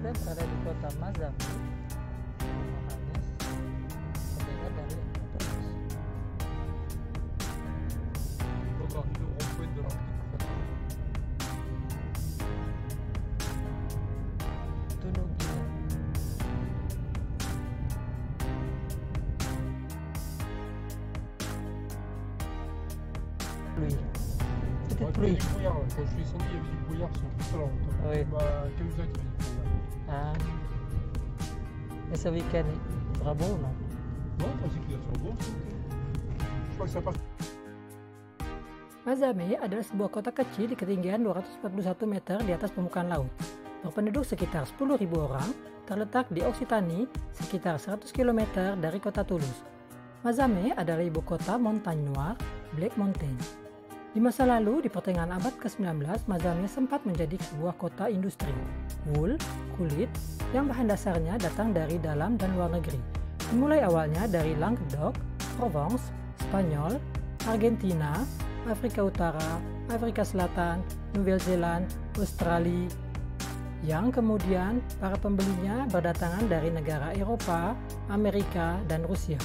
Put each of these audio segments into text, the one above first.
saya berada di kota Mazami, Yohanes, berbeda dari Toulouse. Tunugina. Pluie. Peut-être pluie. Quand je suis descendu, il y avait du brouillard sur toute la route. Oui. Cahuzac, il y avait du brouillard. Et ce week-end, il fera beau, non? Non, je pensais qu'il allait faire beau. Je crois que ça part. Mazame adalah sebuah kota kecil di ketinggian 241 meter di atas permukaan laut. Berpenduduk sekitar 10.000 orang, terletak di Occitanie, sekitar 100 km dari kota Toulouse. Mazame adalah ibu kota Montagne Noire, Black Mountain. Di masa lalu, di pertengahan abad ke-19, Mazame sempat menjadi sebuah kota industri, wool, kulit, yang bahan dasarnya datang dari dalam dan luar negeri. Dimulai awalnya dari Languedoc, Provence, Spanyol, Argentina, Afrika Utara, Afrika Selatan, Nouvelle-Zélande, Australia, yang kemudian para pembelinya berdatangan dari negara Eropa, Amerika, dan Rusia.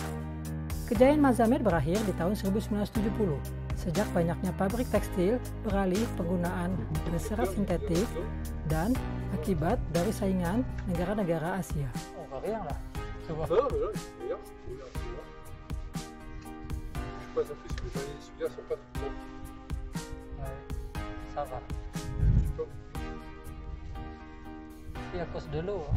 Kejayaan Mazame berakhir di tahun 1970, sejak banyaknya pabrik tekstil beralih penggunaan serat sintetik dan akibat dari saingan negara-negara Asia. Oh, rien là. Coba. Je passe un peu sur les derniers, celui-là sont pas trop bons. Ouais, ça va. Et à cause de l'eau.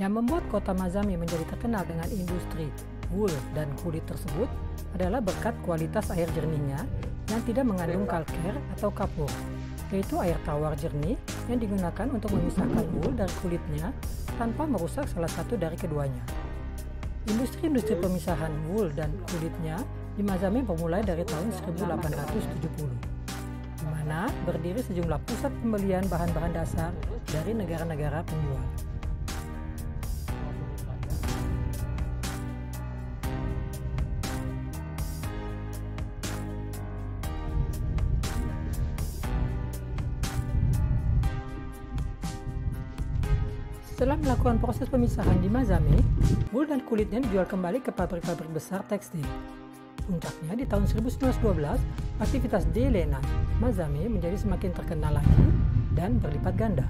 Yang membuat kota Mazame menjadi terkenal dengan industri wool dan kulit tersebut adalah berkat kualitas air jernihnya yang tidak mengandung kalker atau kapur, yaitu air tawar jernih yang digunakan untuk memisahkan wool dari kulitnya tanpa merusak salah satu dari keduanya. Industri-industri pemisahan wool dan kulitnya di Mazame bermulai dari tahun 1870, di mana berdiri sejumlah pusat pembelian bahan-bahan dasar dari negara-negara penjual. Setelah melakukan proses pemisahan di Mazame, wool dan kulitnya dijual kembali ke pabrik-pabrik besar tekstil. Puncaknya di tahun 1912, aktivitas Delena Mazame menjadi semakin terkenal lagi dan berlipat ganda.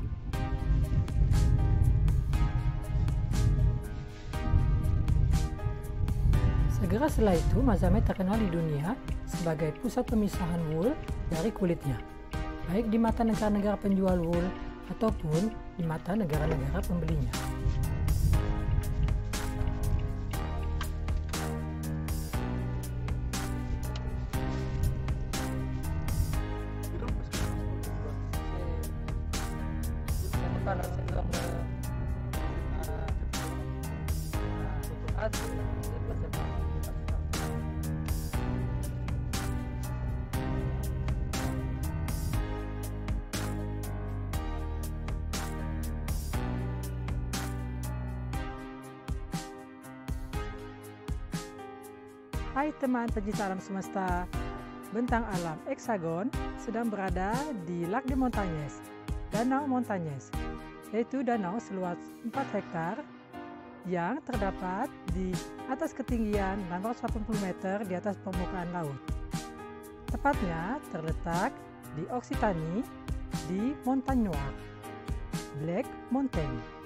Segera setelah itu, Mazame terkenal di dunia sebagai pusat pemisahan wool dari kulitnya, baik di mata negara-negara penjual wool ataupun di mata negara-negara pembelinya. Hai teman pencinta alam semesta, bentang alam Hexagon sedang berada di Lac des Montagnes, Danau Montagnes, yaitu danau seluas 4 hektar yang terdapat di atas ketinggian 680 meter di atas permukaan laut. Tepatnya terletak di Occitanie di Montagne Noire, Black Mountain.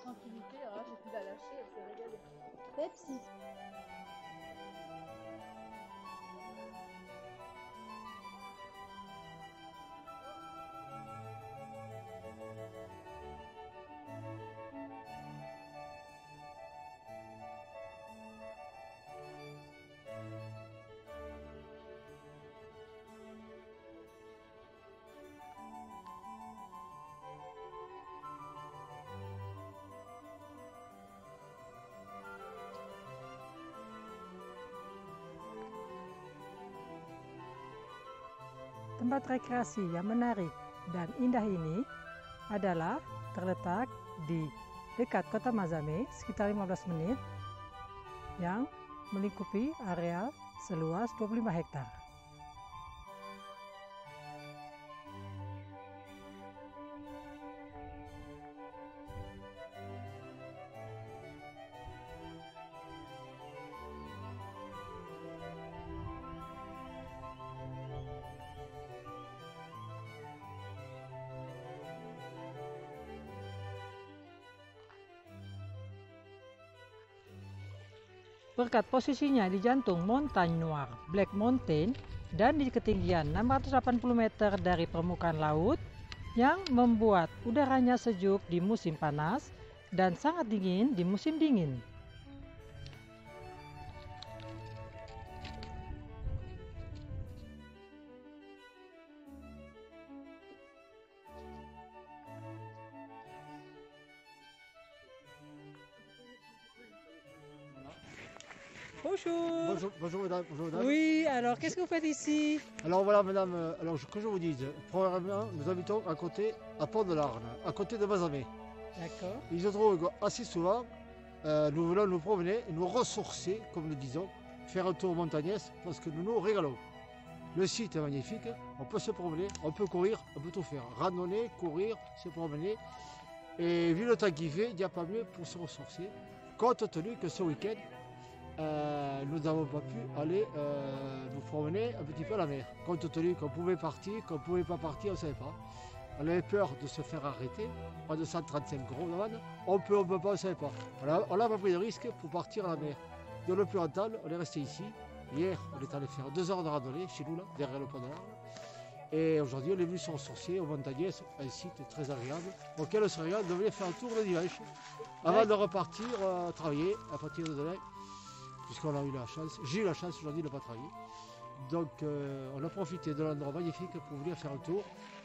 Tranquillité, hein, j'ai pu la lâcher, elle s'est régalée. Pepsi. Tempat rekreasi yang menarik dan indah ini adalah terletak di dekat kota Mazame sekitar 15 menit yang melingkupi area seluas 25 hektar. Berkat posisinya di jantung Montagne Noire Black Mountain dan di ketinggian 680 meter dari permukaan laut yang membuat udaranya sejuk di musim panas dan sangat dingin di musim dingin. Bonjour. Bonjour madame, bonjour madame. Oui, alors qu'est-ce que vous faites ici? Alors voilà madame, que je vous dise, premièrement nous habitons à côté, à Pont-de-l'Arne, à côté de Mazamé. D'accord. Il se trouve assez souvent, nous voulons nous promener, nous ressourcer, comme nous disons, faire un tour montagnès parce que nous nous régalons. Le site est magnifique, on peut se promener, on peut courir, on peut tout faire. Randonner, courir, se promener. Et vu le temps qu'il fait, il n'y a pas mieux pour se ressourcer, compte tenu que ce week-end, nous n'avons pas pu aller nous promener un petit peu à la mer. Compte tenu qu'on pouvait partir, qu'on ne pouvait pas partir, on ne savait pas. On avait peur de se faire arrêter, pas de 135 gros d'amende. On peut pas, on ne savait pas. On n'a pas pris de risque pour partir à la mer. De le plus rentable, on est resté ici. Hier, on est allé faire 2 heures de randonnée chez nous, là, derrière le pont de l'Arne. Et aujourd'hui, on est venu se ressourcer au Montagnès, un site très agréable, auquel on se régale de venir faire un tour le dimanche, avant de repartir travailler à partir de demain. Puisqu'on a eu la chance, j'ai eu la chance aujourd'hui de ne pas travailler. Donc on a profité de l'endroit magnifique pour venir faire un tour.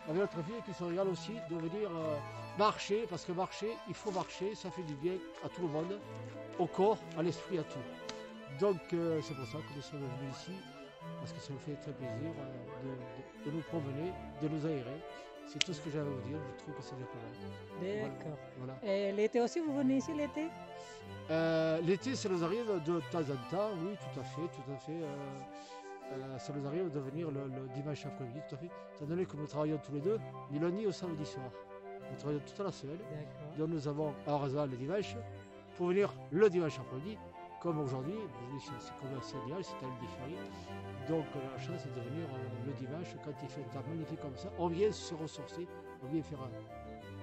Avec notre fille qui se régale aussi de venir marcher, parce que marcher, il faut marcher, ça fait du bien à tout le monde, au corps, à l'esprit, à tout. Donc c'est pour ça que nous sommes venus ici, parce que ça nous fait très plaisir de nous promener, de nous aérer. C'est tout ce que j'avais à vous dire, je trouve que c'est déjà pas mal. D'accord. Voilà. Et l'été aussi, vous venez ici l'été? L'été, ça nous arrive de temps en temps, oui, tout à fait. Ça nous arrive de venir le dimanche après-midi, tout à fait. Étant donné que nous travaillons tous les deux, du lundi au samedi soir. Nous travaillons toute la semaine. Donc nous avons heureusement le dimanche pour venir le dimanche après-midi, comme aujourd'hui. C'est comme un signal, c'est un différé. Donc on a la chance de venir le dimanche quand il fait un temps magnifique comme ça. On vient se ressourcer, on vient faire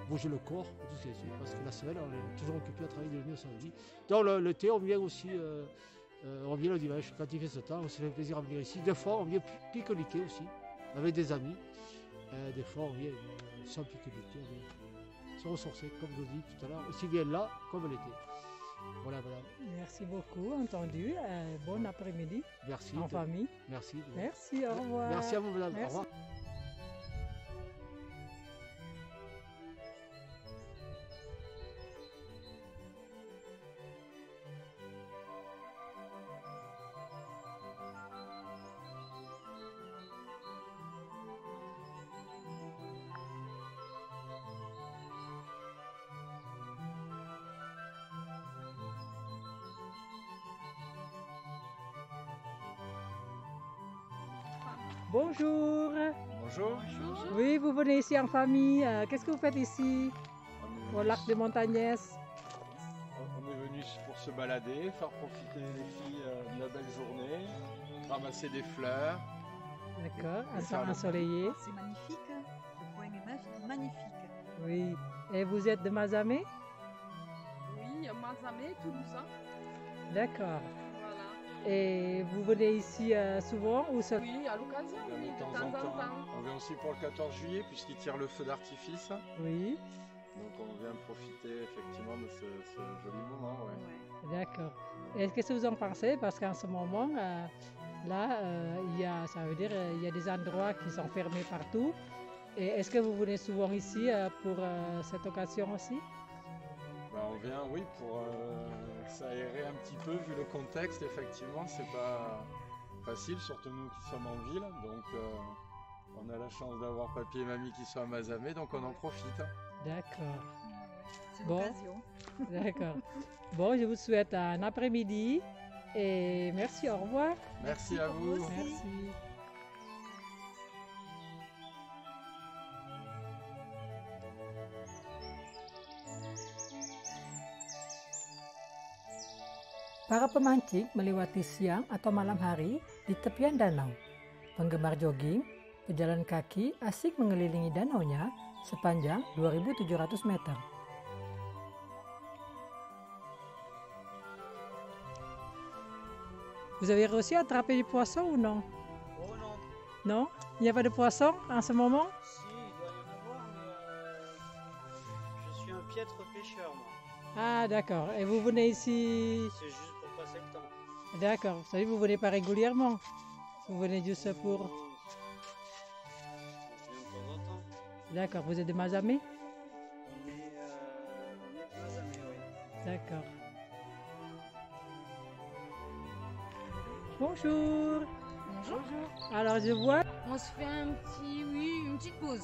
bouger le corps, tout ce qui est dessus, parce que la semaine, on est toujours occupé à travailler de lundi au samedi. Dans l'été, on vient aussi, on vient le dimanche, quand il fait ce temps, on se fait plaisir à venir ici. Des fois, on vient pique-niquer aussi, avec des amis. Des fois, on vient sans pique-niquer, on vient se ressourcer, comme je vous dis tout à l'heure, aussi bien là comme l'été. Voilà, madame. Merci beaucoup, entendu. Bon après-midi. Merci. En famille. Merci. Merci, au revoir. Merci à vous, madame. Merci. Au revoir. Bonjour. Bonjour. Oui, vous venez ici en famille. Qu'est-ce que vous faites ici au lac de Montagnès? On est venu pour se balader, faire profiter les filles de la belle journée, ramasser des fleurs. D'accord, un soir ensoleillé. C'est magnifique, le coin est magnifique. Oui. Et vous êtes de Mazamet? Oui, Mazamet, Toulousain. D'accord. Voilà. Et vous venez ici souvent ou ça? Oui, à l'occasion, oui, De temps en temps. On vient aussi pour le 14 juillet puisqu'ils tirent le feu d'artifice. Oui, Donc on vient profiter effectivement de ce joli moment. Ouais. Ouais. d'accord. Et qu'est-ce que vous en pensez? Parce qu'en ce moment, ça veut dire il y a des endroits qui sont fermés partout. Et est-ce que vous venez souvent ici pour cette occasion aussi? Ben, on vient, oui, pour s'aérer un petit peu vu le contexte. Effectivement, c'est pas facile, surtout nous qui sommes en ville. Donc on a la chance d'avoir papy et mamie qui sont à Mazamet, donc on en profite. D'accord, C'est Bon. l'occasion. d'accord. Bon, je vous souhaite un après-midi et merci, au revoir. Merci à pour vous. vous aussi. Merci. Para pemancing melewati siang atau malam hari di tepian danau. Penggemar jogging, pejalan kaki asik mengelilingi danaunya sepanjang 2.700 meter. Vous avez réussi à attraper du poisson ou non? Oh non, Non? Il n'y a pas de poisson en ce moment? si, il doit y en avoir, mais je suis un piètre pêcheur, moi. Ah d'accord. Et vous venez ici? C'est juste pour passer le temps. D'accord. Vous savez, vous venez pas régulièrement? Vous venez juste pour... On vient de temps en temps. D'accord. Vous êtes de Mazamet? On est de Mazamet, oui. D'accord. Bonjour. Bonjour. Alors je vois. On se fait une petite pause.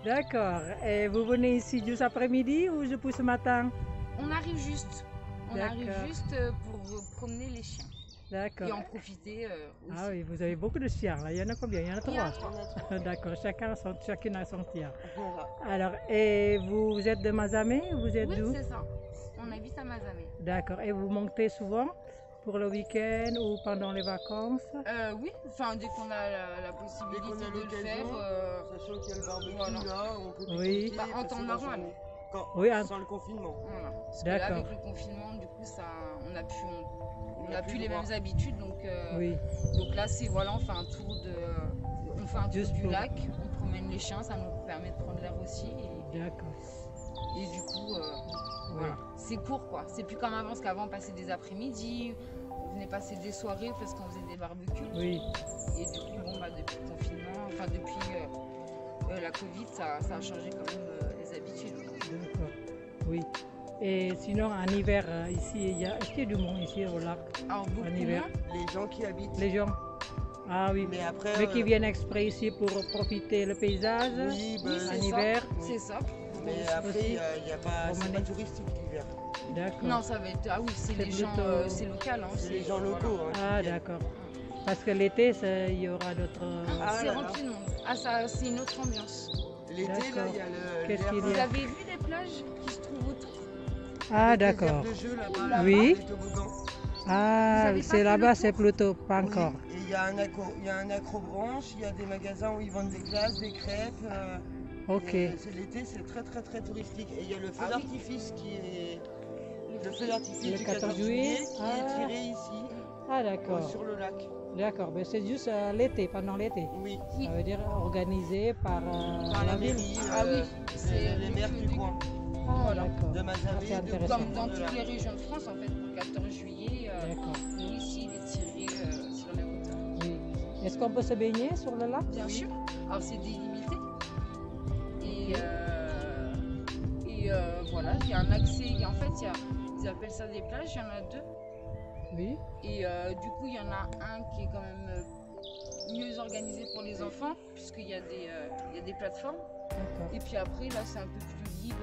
D'accord. Et vous venez ici juste après-midi ou depuis ce matin? On arrive juste. On arrive D'accord. juste pour promener les chiens D'accord. et en profiter aussi. Ah oui, vous avez beaucoup de chiens là. Il y en a combien? Il y en a Il y en a trois. trois. D'accord. Chacune a son tien. Voilà. Alors, et vous êtes de Mazamet? Vous êtes Oui, d'où? c'est ça. On habite à Mazamet. D'accord. Et vous montez souvent pour le week-end ou pendant les vacances? Oui, enfin dès qu'on a la possibilité Dès qu'on a de le faire. l'occasion, sachant qu'il y a le barbecue Voilà. là, on peut Oui. profiter, Bah, en passer temps la normal. journée. Oui, Sans le confinement. Voilà. Parce que là, D'accord. avec le confinement, du coup, ça, on n'a plus, on n'a a plus plus le les droit. mêmes habitudes. Donc, Oui. donc là, c'est voilà, on fait un tour Juste du pour- lac, on promène les chiens, ça nous permet de prendre l'air aussi. D'accord. Et du coup, Oui. voilà. C'est court quoi. C'est plus comme avant, parce qu'avant, on passait des après-midi, on venait passer des soirées parce qu'on faisait des barbecues. Oui. Et du coup, bon, bah, depuis le confinement, enfin depuis la Covid, ça a changé quand même les habitudes. D'accord. Oui. Et sinon, en hiver, ici, est-ce qu'il y a du monde ici au lac? Alors, beaucoup En hiver. moins. Les gens qui habitent. Les gens? Ah oui. Mais après, Mais qui viennent exprès ici pour profiter le paysage oui, Oui, en c'est hiver? ça. C'est ça. mais après, aussi. il n'y a pas, c'est Promener. pas touristique l'hiver. D'accord. Non, ça va être. Ah oui, c'est C'est les gens. plutôt- C'est local. Hein, C'est les gens voilà. locaux. Hein, qui Ah viennent. d'accord. Parce que l'été, il y aura d'autres... Ah C'est là rempli de monde. Ah, ça, c'est une autre ambiance. L'été, là, D'accord. il y a le. Qu'est-ce l'air- qu'il y Vous a? avez vu les plages qui se trouvent autour? Ah avec les d'accord. aires de jeu là-bas, Oui. les toboggans. Ah, avez pas c'est fait là-bas, le c'est tour? plutôt pas encore. Oui. Et il y a un accrobranche, il y a des magasins où ils vendent des glaces, des crêpes. Ok. C'est l'été, c'est très très très touristique. Et il y a le feu Ah oui. d'artifice qui est. Le feu d'artifice Le du 14 14 juillet juillet. qui Ah. est tiré ici, Ah d'accord. sur le lac. D'accord, ben, c'est juste l'été, pendant l'été. Oui, Oui. Ça veut dire organisé par par la ville. mairie, Ah oui, c'est les maires du coin, Ah Voilà. d'accord. de Mazamet, c'est de intéressant. Comme dans de toutes là. les régions de France, en fait, pour le 14 juillet, D'accord. nous ici, il est tiré sur la même hauteur. Oui. Est-ce qu'on peut se baigner sur le lac? Bien sûr. Alors, c'est délimité. Et voilà, il y a un accès. En fait, ils appellent ça des plages, il y en a deux. Oui. Et du coup, il y en a un qui est quand même mieux organisé pour les enfants, puisqu'il y a des plateformes. D'accord. Et puis après, là, c'est un peu plus libre.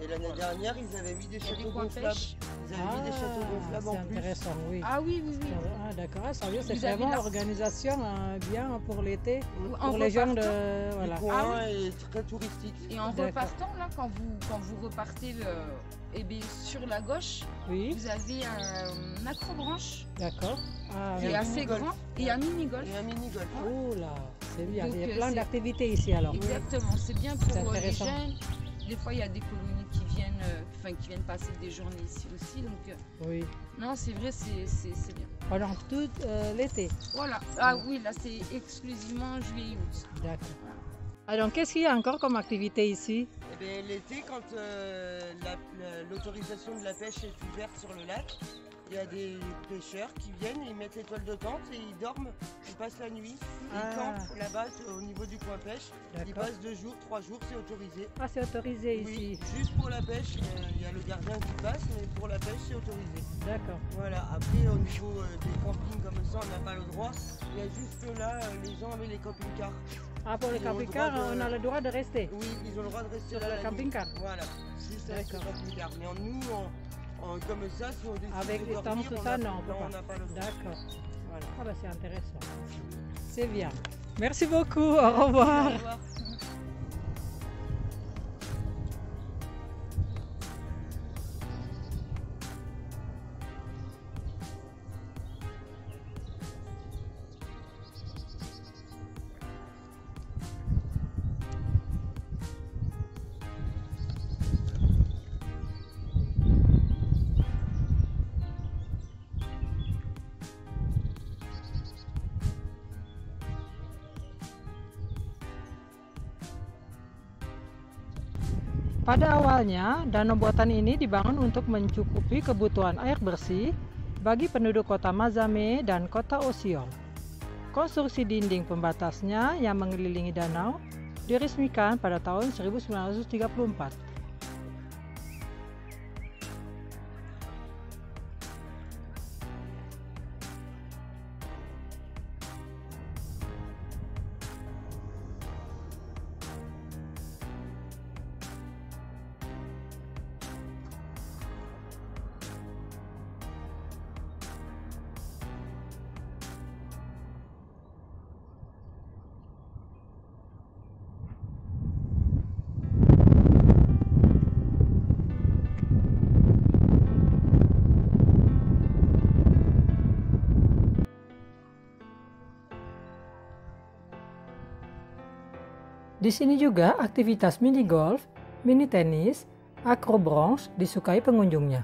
Et l'année dernière, ils avaient mis des Il y a des châteaux coins gonflables. pêche. Ils avaient mis des châteaux gonflables en c'est plus. intéressant, oui. Ah oui, oui, oui. Ah d'accord, ah, ça veut dire c'est Vous avez vraiment la- l'organisation bien pour l'été, En pour les gens repartant. de... Voilà. Le coin est très touristique. Et en D'accord. repartant, là, quand vous repartez eh bien, sur la gauche, Oui, vous avez un acrobranche d'accord. Ah, qui est oui. assez mini-golf. grand et un mini-golf. Et un mini-golf. Oh là, c'est bien, Donc, il y a euh, plein c'est- d'activités ici alors. Exactement, c'est bien pour C'est les intéressant. jeunes. Des fois, il y a des colonies qui qui viennent passer des journées ici aussi. Donc, Oui. non, c'est vrai, c'est bien. Pendant tout l'été. Voilà. Ah oui, là, c'est exclusivement juillet-août. D'accord. Alors, qu'est-ce qu'il y a encore comme activité ici? Eh bien, l'été, quand l'autorisation de la pêche est ouverte sur le lac, il y a des pêcheurs qui viennent, ils mettent les toiles de tente et ils dorment, ils passent la nuit, ils campent là-bas au niveau du coin pêche. Ils D'accord. passent 2 jours, 3 jours, c'est autorisé. Ah, c'est autorisé Oui, ici. juste pour la pêche, il y a le gardien qui passe, mais pour la pêche, c'est autorisé. D'accord. Voilà, après au niveau des campings comme ça, on n'a pas le droit. Il y a juste là, les gens avec les camping-cars. Ah, pour le Ils ont le camping-car, droit de- on a le droit de rester. Oui, ils ont le droit de rester Sur là le la camping-car. nuit. Voilà, juste avec le D'accord. camping-car. Mais nous, comme ça, si on décide Avec de les tentes, dormir, tout on ça, a- non, on peut on pas. n'a pas le droit. D'accord. Voilà. Ah, bah, c'est intéressant. C'est bien. Merci beaucoup. Au revoir. Au revoir. Pada awalnya, danau buatan ini dibangun untuk mencukupi kebutuhan air bersih bagi penduduk kota Mazame dan kota Osiol. Konstruksi dinding pembatasnya yang mengelilingi danau diresmikan pada tahun 1934. Di sini juga aktivitas mini golf, mini tenis, acrobranche disukai pengunjungnya.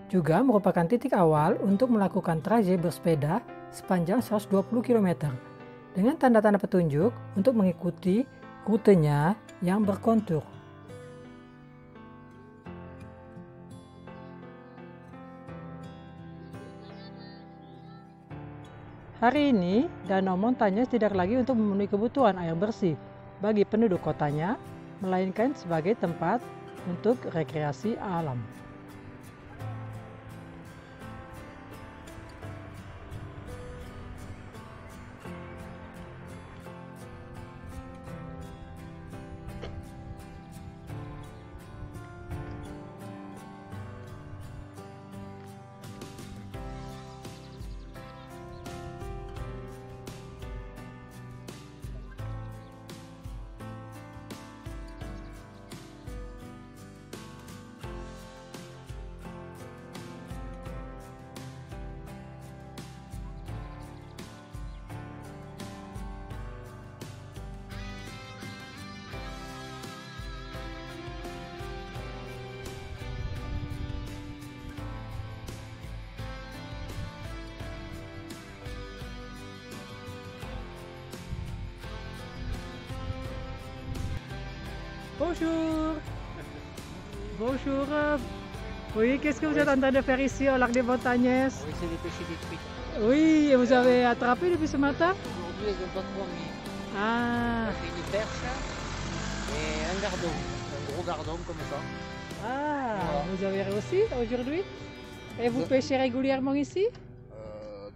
Juga merupakan titik awal untuk melakukan trajek bersepeda sepanjang 120 km dengan tanda-tanda petunjuk untuk mengikuti rutenya yang berkontur. Hari ini, Danau Montañes tidak lagi untuk memenuhi kebutuhan air bersih bagi penduduk kotanya, melainkan sebagai tempat untuk rekreasi alam. Bonjour. Bonjour. Oui, qu'est-ce que vous êtes en train de faire ici au lac des Montagnes? On va essayer de pêcher des truites. Oui, et vous avez attrapé depuis ce matin? Aujourd'hui, elles n'ont pas trop mis. Ah, On fait des perches et un gardon. Un gros gardon comme ça. ah, vous avez réussi aujourd'hui? Et vous Oui. pêchez régulièrement ici?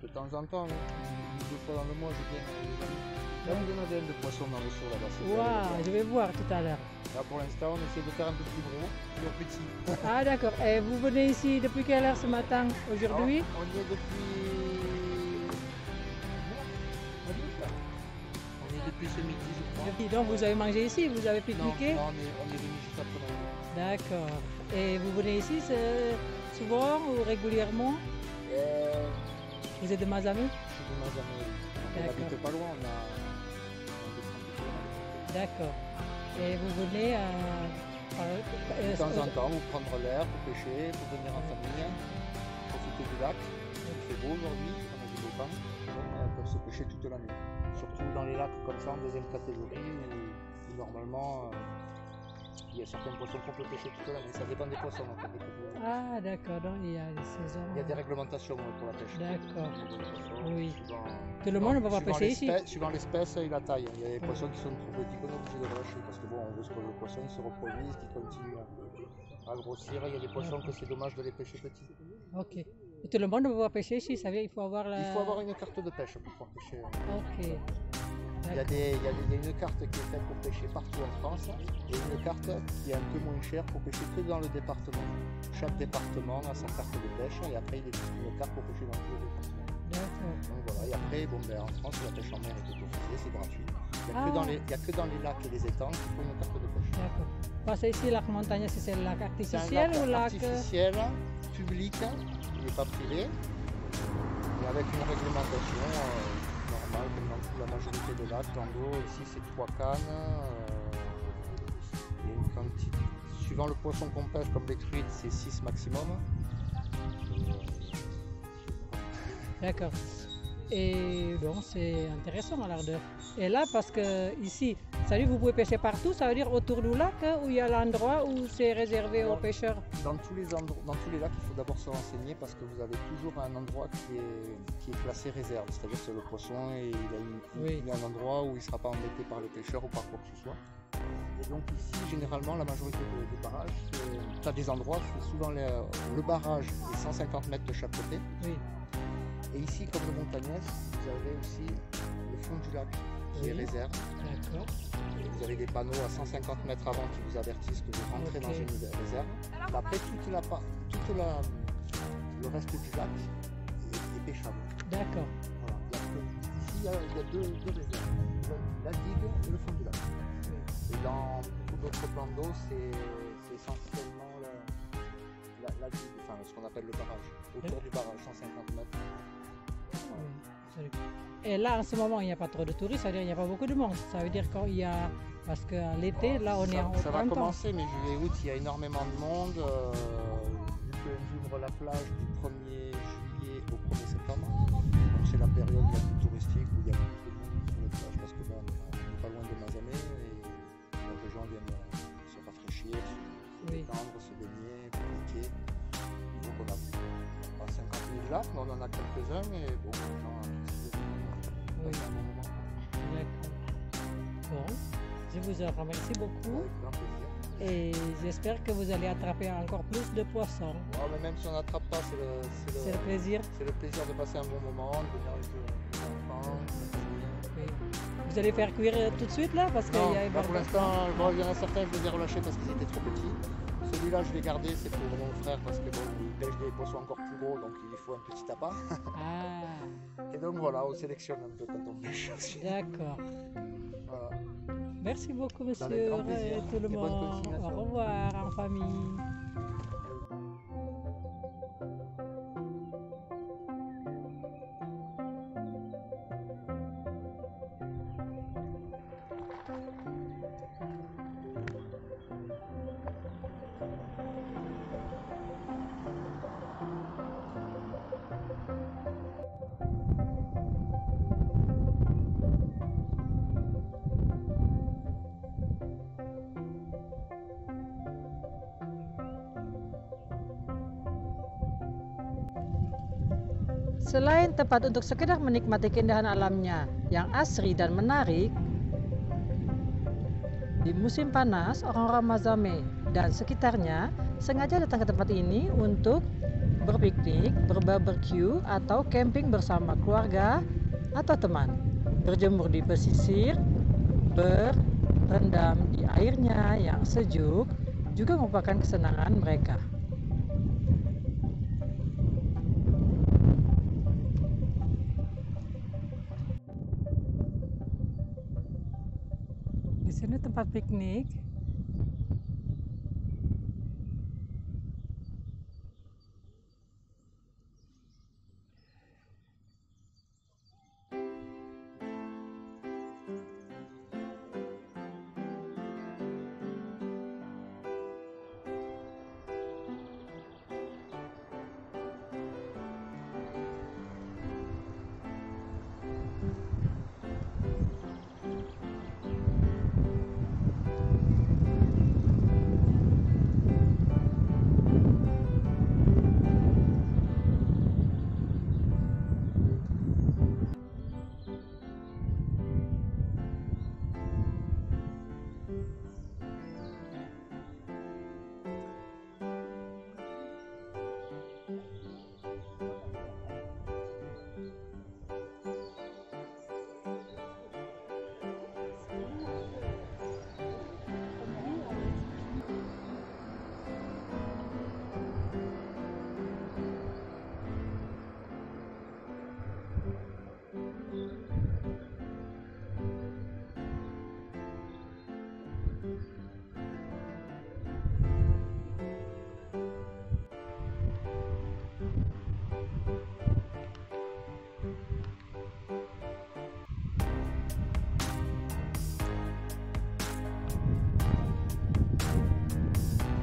De temps en temps, 2 fois dans le mois, je viens avec les amis. Là, on en a un de poisson dans le seau là-bas. c'est ça, Waouh, je vais voir tout à l'heure. Là, pour l'instant, on essaie de faire un peu plus gros, plus petit. Ah d'accord, et vous venez ici depuis quelle heure ce matin aujourd'hui? Alors, on y est depuis... On est depuis ce midi, je crois. Donc vous avez mangé ici, vous avez Non, pique-niqué? non, on est venu juste après. D'accord. Et vous venez ici souvent ou régulièrement? Vous êtes de Mazame? Je suis de Mazame. On D'accord. n'habite pas loin, on a 30 km. D'accord. Et vous venez De temps en temps, vous prendre l'air, pour pêcher, pour venir en famille, profiter du lac. Il fait beau aujourd'hui, on a du beau temps, donc on peut se pêcher toute l'année. Surtout dans les lacs comme ça, en deuxième catégorie, où normalement il y a certains poissons qu'on peut pêcher toute l'année. Ça dépend des poissons en fait. Ah d'accord, donc il y a des saisons. Il y a des réglementations pour la pêche. D'accord. Oui. Tout le monde ne va pas pêcher ici. Suivant l'espèce et la taille. Il y a des poissons qui sont trop petits qu'on est obligé de lâcher parce que bon, on veut que le poisson se reproduise, qu'il continue à grossir. Il y a des poissons que c'est dommage de les pêcher petits. Ok. Et tout le monde ne va pas pêcher ici, ça veut dire qu'il faut avoir la... Il faut avoir une carte de pêche pour pouvoir pêcher. Ok. Il y a une carte qui est faite pour pêcher partout en France et une carte qui est un peu moins chère pour pêcher que dans le département. Chaque département a sa carte de pêche et après il existe une carte pour pêcher dans tous les départements. D'accord. Donc voilà, et après en France la pêche en mer est autorisée, c'est gratuit. Il n'y a que dans les lacs et les étangs qu'il faut une carte de pêche. D'accord. Parce que ici, lac montagne, c'est le lac C'est artificiel un ou lac... artificiel, public, il n'est pas privé, et avec une réglementation normale comme dans toute la majorité des lacs. Dans l'eau, ici c'est 3 cannes, et une quantité, suivant le poisson qu'on pêche, comme les truites, c'est 6 maximum. D'accord. Et bon, c'est intéressant à l'ardeur. Et là, parce que ici, ça veut dire vous pouvez pêcher partout, ça veut dire autour du lac, où il y a l'endroit où c'est réservé aux pêcheurs. Dans tous les lacs, il faut d'abord se renseigner parce que vous avez toujours un endroit qui est classé réserve. C'est-à-dire que le poisson, il a un endroit où il ne sera pas embêté par les pêcheurs ou par quoi que ce soit. Et donc ici, généralement, la majorité des barrages, tu as des endroits, c'est souvent le barrage est 150 mètres de chaque côté. Oui. Et ici, comme le Montagnès, vous avez aussi le fond du lac qui est réserve. D'accord. Vous avez des panneaux à 150 mètres avant qui vous avertissent que vous rentrez dans une réserve. Après, le reste du lac est pêchable. D'accord. Voilà. Ici, il y a deux réserves. La digue et le fond du lac. Et dans beaucoup d'autres plans d'eau, c'est essentiellement la digue, enfin ce qu'on appelle le barrage. Autour du barrage, 150 mètres. Oui. Et là, en ce moment, il n'y a pas trop de touristes, ça veut dire qu'il n'y a pas beaucoup de monde. Ça veut dire qu'il y a... Parce qu'à l'été, là, on est en Ça va commencer, mais juillet-août, il y a énormément de monde. Vu que j'ouvre la plage du 1er juillet au 1er septembre, donc c'est la période la plus touristique où il y a beaucoup de monde sur les plages parce que bon, on n'est pas loin de Mazamet et les gens viennent se rafraîchir, se détendre, se baigner, pique-niquer. Donc on a pas 50 000 lacs, mais on en a quelques-uns et bon, les gens apprécient un bon moment. D'accord. Bon, je vous remercie beaucoup. Avec grand plaisir. Et j'espère que vous allez attraper encore plus de poissons. Oh, mais même si on n'attrape pas, C'est le plaisir. C'est le plaisir de passer un bon moment, de venir avec les enfants. Oui. Vous allez faire cuire tout de suite là parce qu'il y a pour l'instant, il y en a certains, je les ai relâchés parce qu'ils étaient trop petits. Celui-là, je l'ai gardé, c'est pour mon frère parce que bon, il pêche des poissons encore plus gros, donc il faut un petit appât. Ah. Et donc voilà, on sélectionne un peu quand on pêche aussi. D'accord. Voilà. Merci beaucoup, monsieur, Avec grand plaisir. et tout le Et bonne monde. continuation. Au revoir en famille. Selain tempat untuk sekedar menikmati keindahan alamnya yang asri dan menarik, di musim panas orang-orang Mazamet dan sekitarnya sengaja datang ke tempat ini untuk berpiknik, berbarbecue atau camping bersama keluarga atau teman, berjemur di pesisir, berendam di airnya yang sejuk juga merupakan kesenangan mereka. Di sini tempat piknik.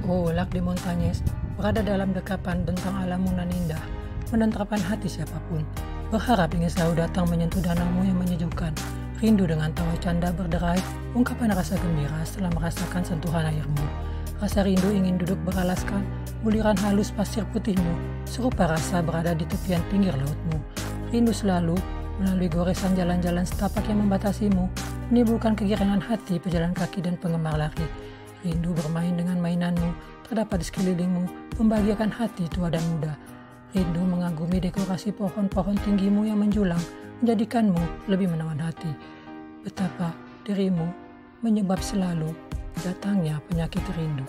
Oh, Lac des Montagnes berada dalam dekapan bentang alam nan indah, menenterapkan hati siapapun. Berharap ingin selalu datang menyentuh danaumu yang menyejukkan. Rindu dengan tawa canda berderai, ungkapan rasa gembira setelah merasakan sentuhan airmu. Rasa rindu ingin duduk beralaskan, buliran halus pasir putihmu, serupa rasa berada di tepian pinggir lautmu. Rindu selalu melalui goresan jalan-jalan setapak yang membatasimu, menimbulkan kegirangan hati pejalan kaki dan penggemar lari. Rindu bermain dengan mainanmu, terdapat di sekelilingmu, membahagiakan hati tua dan muda. Rindu mengagumi dekorasi pohon-pohon tinggimu yang menjulang, menjadikanmu lebih menawan hati. Betapa dirimu menyebab selalu datangnya penyakit rindu.